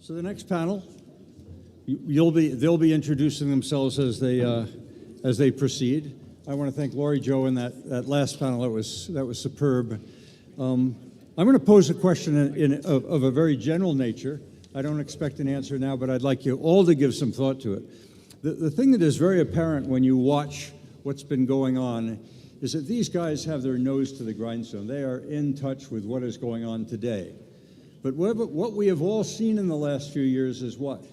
So the next panel, they'll be introducing themselves as they proceed. I want to thank Lori Jo in that last panel. That was superb. I'm going to pose a question of a very general nature. I don't expect an answer now, but I'd like you all to give some thought to it. The thing that is very apparent when you watch what's been going on is that these guys have their nose to the grindstone. They are in touch with what is going on today. But what we have all seen in the last few years is what?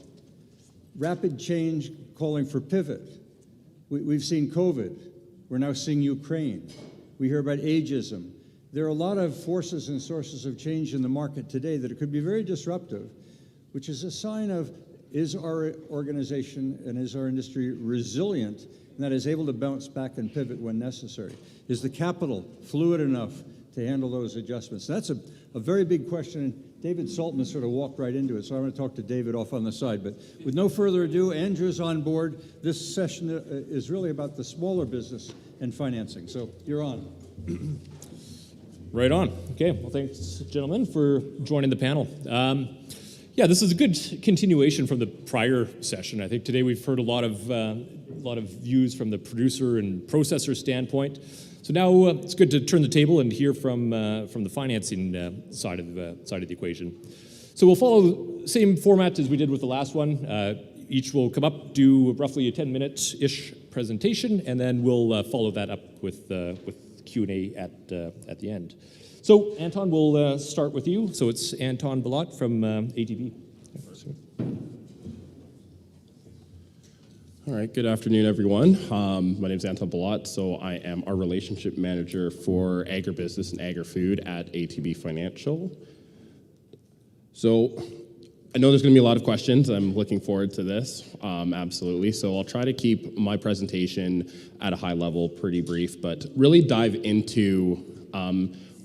Rapid change calling for pivot. We've seen COVID. We're now seeing Ukraine. We hear about ageism. There are a lot of forces and sources of change in the market today that it could be very disruptive, which is a sign of, is our organization and is our industry resilient and that is able to bounce back and pivot when necessary? Is the capital fluid enough to handle those adjustments? That's a very big question. David Saltman sort of walked right into it, so I'm going to talk to David off on the side. But with no further ado, Andrew's on board. This session is really about the smaller business and financing. So you're on. Right on. Okay. Well, thanks, gentlemen, for joining the panel. Yeah, this is a good continuation from the prior session. I think today we've heard a lot of views from the producer and processor standpoint. So now it's good to turn the table and hear from the financing side of the equation. So we'll follow the same format as we did with the last one. Each will come up, do roughly a 10-minute-ish presentation, and then we'll follow that up with Q&A at the end. So Anton, we'll start with you. So it's Anton Bellot from ATB. All right, good afternoon, everyone. My name is Anton Bellot, so I am our relationship manager for agribusiness and agri-food at ATB Financial. So I know there's going to be a lot of questions. I'm looking forward to this, absolutely. So I'll try to keep my presentation at a high level, pretty brief, but really dive into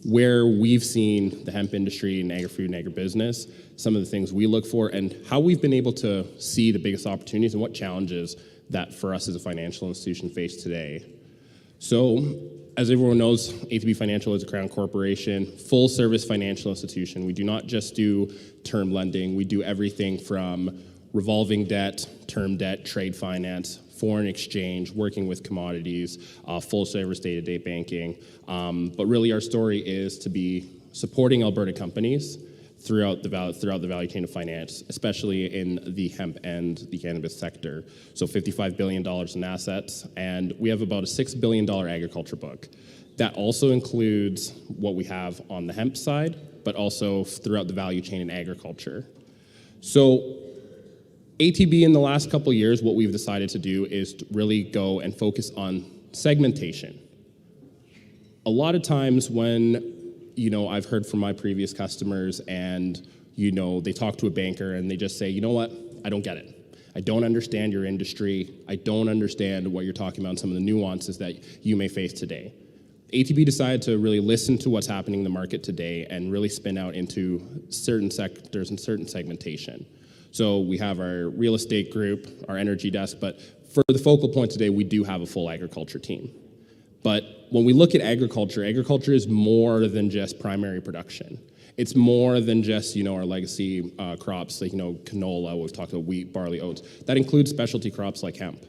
where we've seen the hemp industry and agri-food and agribusiness, some of the things we look for, and how we've been able to see the biggest opportunities and what challenges that for us as a financial institution face today. So, as everyone knows, ATB Financial is a Crown Corporation, full-service financial institution. We do not just do term lending. We do everything from revolving debt, term debt, trade finance, foreign exchange, working with commodities, full-service day-to-day banking. But really, our story is to be supporting Alberta companies throughout the value chain of finance, especially in the hemp and the cannabis sector. So $55 billion in assets, and we have about a $6 billion agriculture book. That also includes what we have on the hemp side, but also throughout the value chain in agriculture. So ATB in the last couple of years, what we've decided to do is to really go and focus on segmentation. A lot of times when I've heard from my previous customers and, they talk to a banker and they just say, you know what, I don't get it. I don't understand your industry. I don't understand what you're talking about and some of the nuances that you may face today. ATB decided to really listen to what's happening in the market today and really spin out into certain sectors and certain segmentation. So we have our real estate group, our energy desk, but for the focal point today, we do have a full agriculture team. But when we look at agriculture, agriculture is more than just primary production. It's more than just, our legacy crops, like, canola, we've talked about wheat, barley, oats. That includes specialty crops like hemp,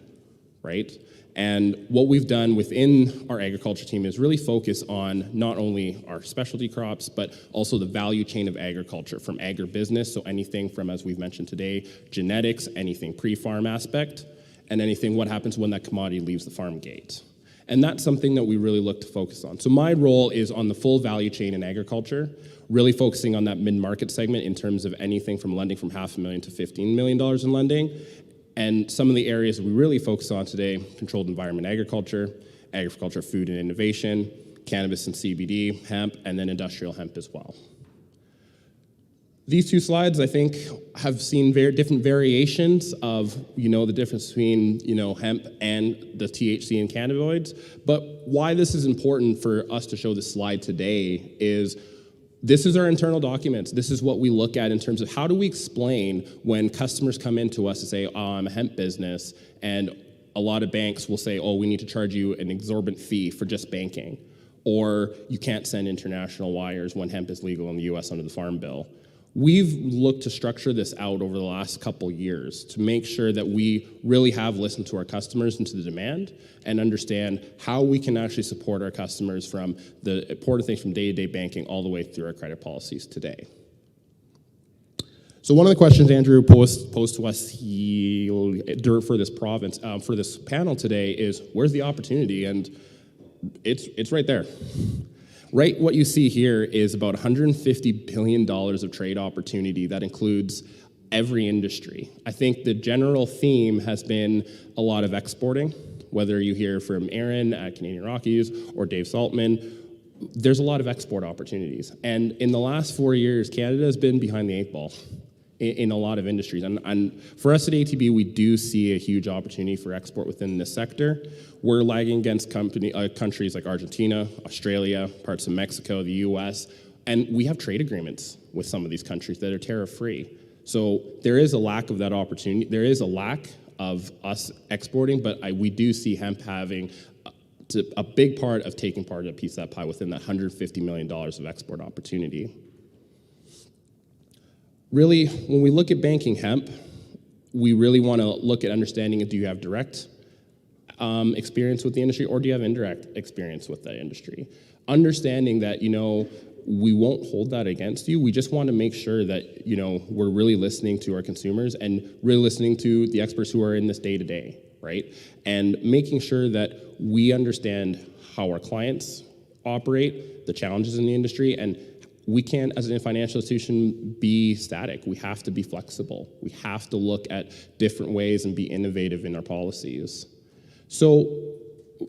right? And what we've done within our agriculture team is really focus on not only our specialty crops, but also the value chain of agriculture, from agribusiness, so anything from, as we've mentioned today, genetics, anything pre-farm aspect, and anything what happens when that commodity leaves the farm gate. And that's something that we really look to focus on. So my role is on the full value chain in agriculture, really focusing on that mid-market segment in terms of anything from lending from $500,000 to $15 million in lending. And some of the areas that we really focus on today: controlled environment agriculture, agriculture, food and innovation, cannabis and CBD, hemp, and then industrial hemp as well. These two slides, I think, have seen very different variations of, the difference between, hemp and the THC and cannabinoids. But why this is important for us to show this slide today is this is our internal documents. This is what we look at in terms of how do we explain when customers come into us and say, I'm a hemp business, and a lot of banks will say, we need to charge you an exorbitant fee for just banking. Or you can't send international wires when hemp is legal in the US under the Farm Bill. We've looked to structure this out over the last couple years to make sure that we really have listened to our customers and to the demand and understand how we can actually support our customers from the important things from day-to-day banking all the way through our credit policies today. So one of the questions Andrew posed to us for this province, for this panel today is, where's the opportunity? And it's right there. Right, what you see here is about $150 billion of trade opportunity that includes every industry. I think the general theme has been a lot of exporting, whether you hear from Aaron at Canadian Rockies or Dave Saltman, there's a lot of export opportunities. And in the last 4 years, Canada has been behind the 8 ball in a lot of industries. And for us at ATB, we do see a huge opportunity for export within this sector. We're lagging against countries like Argentina, Australia, parts of Mexico, the US, and we have trade agreements with some of these countries that are tariff-free. So there is a lack of that opportunity. There is a lack of us exporting, but we do see hemp having a big part of taking part of a piece of that pie within that $150 million of export opportunity. Really, when we look at banking hemp, we really want to look at understanding, do you have direct experience with the industry, or do you have indirect experience with that industry? Understanding that, we won't hold that against you. We just want to make sure that, we're really listening to our consumers and really listening to the experts who are in this day to day, right? And making sure that we understand how our clients operate, the challenges in the industry, and we can't, as a financial institution, be static. We have to be flexible. We have to look at different ways and be innovative in our policies. So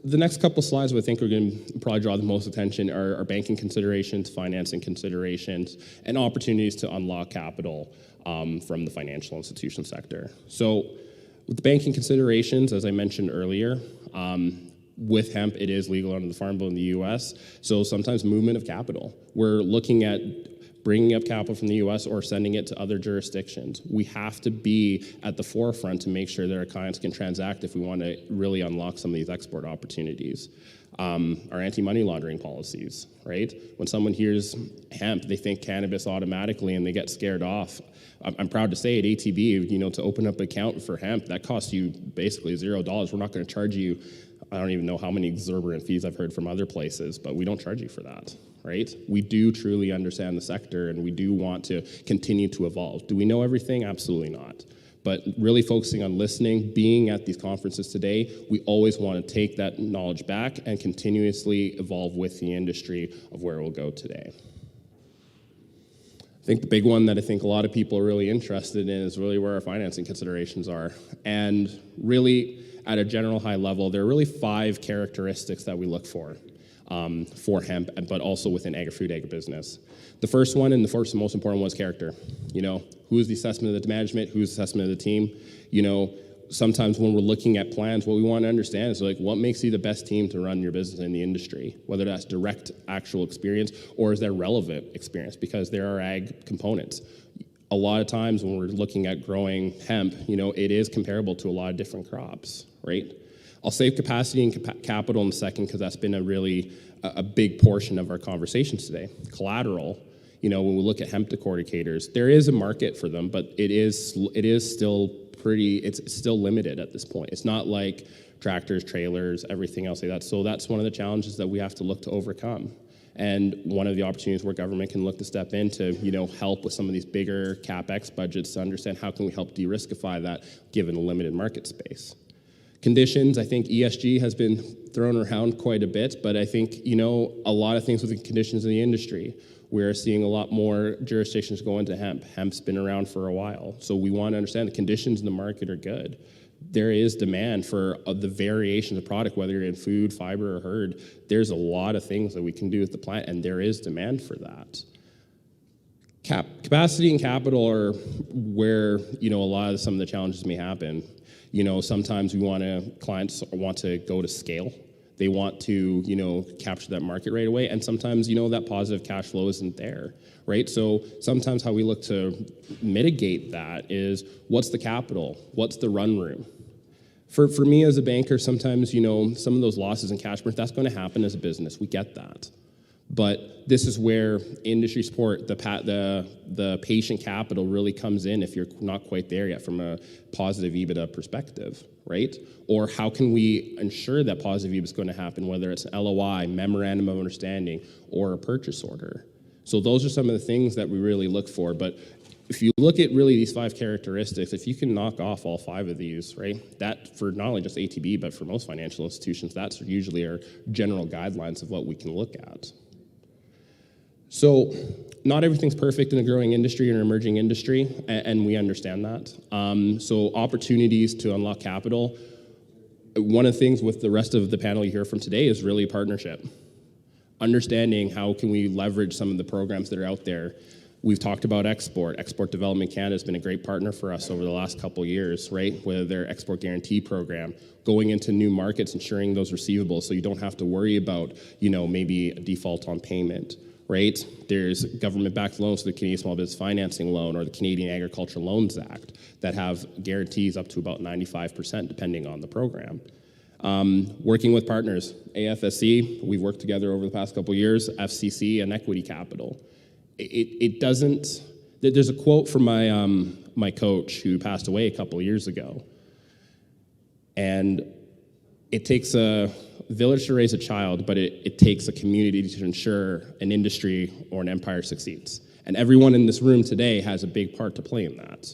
the next couple slides I think are going to probably draw the most attention are banking considerations, financing considerations, and opportunities to unlock capital from the financial institution sector. So with the banking considerations, as I mentioned earlier, with hemp, it is legal under the Farm Bill in the US, so sometimes movement of capital. We're looking at bringing up capital from the US or sending it to other jurisdictions. We have to be at the forefront to make sure that our clients can transact if we want to really unlock some of these export opportunities. Our anti-money laundering policies, right? When someone hears hemp, they think cannabis automatically and they get scared off. I'm proud to say at ATB, to open up an account for hemp, that costs you basically $0. We're not going to charge you, I don't even know how many exorbitant fees I've heard from other places, but we don't charge you for that, right? We do truly understand the sector and we do want to continue to evolve. Do we know everything? Absolutely not. But really focusing on listening, being at these conferences today, we always want to take that knowledge back and continuously evolve with the industry of where we'll go today. I think the big one that I think a lot of people are really interested in is really where our financing considerations are. And really, at a general high level, there are really 5 characteristics that we look for hemp, but also within agri-food, agribusiness. The first one, and the first and most important one, is character. Who is the assessment of the management? Who's the assessment of the team? Sometimes when we're looking at plans, what we want to understand is what makes you the best team to run your business in the industry, whether that's direct actual experience or is there relevant experience, because there are ag components. A lot of times when we're looking at growing hemp, it is comparable to a lot of different crops, right? I'll save capacity and capital in a second because that's been a big portion of our conversations today. Collateral, when we look at hemp decorticators, there is a market for them, but it is still it's still limited at this point. It's not like tractors, trailers, everything else like that. So that's one of the challenges that we have to look to overcome. And one of the opportunities where government can look to step in to, help with some of these bigger CapEx budgets to understand how can we help de-riskify that given the limited market space. Conditions, I think ESG has been thrown around quite a bit, but I think, a lot of things with the conditions in the industry. We're seeing a lot more jurisdictions go into hemp. Hemp's been around for a while, so we want to understand the conditions in the market are good. There is demand for the variation of the product, whether you're in food, fiber, or herd. There's a lot of things that we can do with the plant, and there is demand for that. Capacity and capital are where, a lot of some of the challenges may happen. Sometimes clients want to go to scale. They want to, capture that market right away, and sometimes, that positive cash flow isn't there, right? So sometimes how we look to mitigate that is, what's the capital? What's the run room? For me as a banker, sometimes, some of those losses in cash burn, that's going to happen as a business. We get that. But this is where industry support, the patient capital really comes in if you're not quite there yet from a positive EBITDA perspective, right? Or how can we ensure that positive EBITDA is going to happen, whether it's an LOI, memorandum of understanding, or a purchase order? So those are some of the things that we really look for. But if you look at really these 5 characteristics, if you can knock off all 5 of these, right, that for not only just ATB, but for most financial institutions, that's usually our general guidelines of what we can look at. So not everything's perfect in a growing industry or an emerging industry, and we understand that. So opportunities to unlock capital. One of the things with the rest of the panel you hear from today is really partnership. Understanding how can we leverage some of the programs that are out there. We've talked about export. Export Development Canada has been a great partner for us over the last couple of years, right? With their export guarantee program, going into new markets, ensuring those receivables so you don't have to worry about, maybe a default on payment, right? There's government-backed loans, so the Canadian Small Business Financing Loan or the Canadian Agricultural Loans Act that have guarantees up to about 95% depending on the program. Working with partners, AFSC, we've worked together over the past couple of years, FCC and Equity Capital. It doesn't, there's a quote from my coach who passed away a couple of years ago. And it takes a village to raise a child, but it takes a community to ensure an industry or an empire succeeds. And everyone in this room today has a big part to play in that,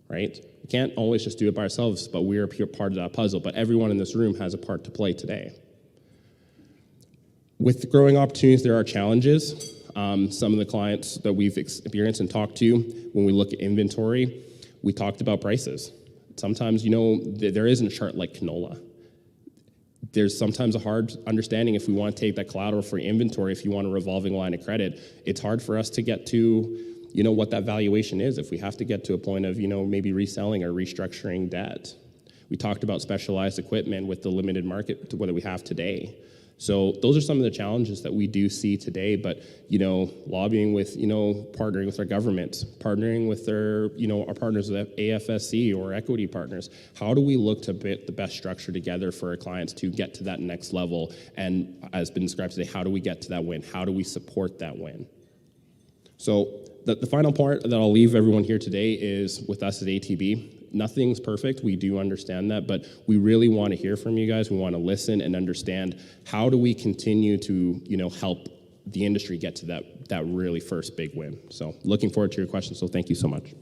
right? We can't always just do it by ourselves, but we're a pure part of that puzzle. But everyone in this room has a part to play today. With growing opportunities, there are challenges. Some of the clients that we've experienced and talked to, when we look at inventory, we talked about prices. Sometimes, there isn't a chart like canola. There's sometimes a hard understanding if we want to take that collateral for inventory, if you want a revolving line of credit, it's hard for us to get to, what that valuation is if we have to get to a point of, maybe reselling or restructuring debt. We talked about specialized equipment with the limited market that we have today. So those are some of the challenges that we do see today, but, lobbying with, partnering with our government, partnering with our partners with AFSC or equity partners. How do we look to put the best structure together for our clients to get to that next level? And as been described today, how do we get to that win? How do we support that win? So the final part that I'll leave everyone here today is with us at ATB. Nothing's perfect, we do understand that, but we really want to hear from you guys. We want to listen and understand how do we continue to, help the industry get to that really first big win. So looking forward to your questions, so thank you so much.